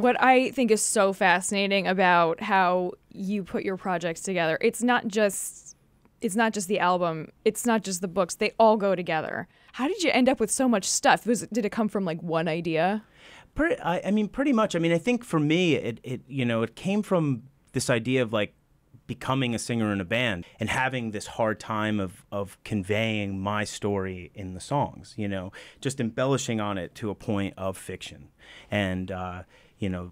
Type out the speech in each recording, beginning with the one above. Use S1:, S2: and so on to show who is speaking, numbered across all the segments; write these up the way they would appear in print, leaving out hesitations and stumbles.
S1: What I think is so fascinating about how you put your projects together, it's not just the album, it's not just the books, they all go together. How did you end up with so much stuff? Did it come from like one idea?
S2: I mean, pretty much. I mean, I think for me, it came from this idea of like becoming a singer in a band and having this hard time of conveying my story in the songs, just embellishing on it to a point of fiction. And,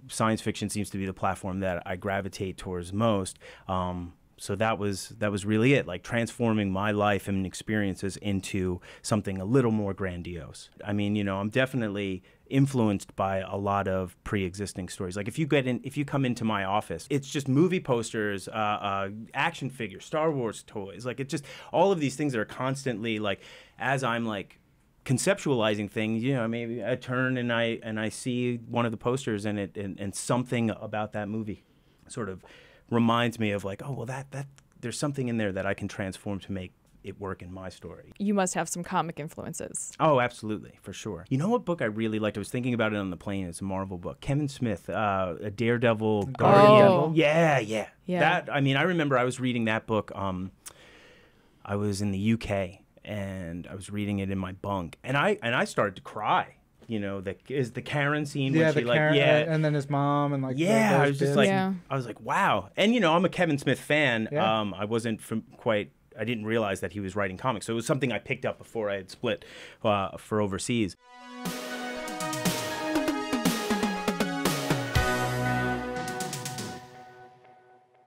S2: science fiction seems to be the platform that I gravitate towards most. So that was really it, like transforming my life and experiences into something a little more grandiose. I mean, I'm definitely influenced by a lot of pre-existing stories. Like if you come into my office, it's just movie posters, action figures, Star Wars toys. Like it's just all of these things that are constantly like, as I'm like conceptualizing things, maybe I turn and I see one of the posters and something about that movie sort of reminds me of like, oh, well, that there's something in there that I can transform to make it work in my story.
S1: You must have some comic influences.
S2: Oh, absolutely, for sure. You know what book I really liked? I was thinking about it on the plane. It's a Marvel book. Kevin Smith, a Daredevil Guardian.
S1: Oh.
S2: Yeah. That, I mean, I remember I was reading that book. I was in the UK and I was reading it in my bunk, and I started to cry. The Karen scene where she Karen,
S3: and then his mom and like
S2: I was just like I was like, wow. And I'm a Kevin Smith fan.
S3: Yeah.
S2: I wasn't I didn't realize that he was writing comics, so it was something I picked up before I had split for overseas.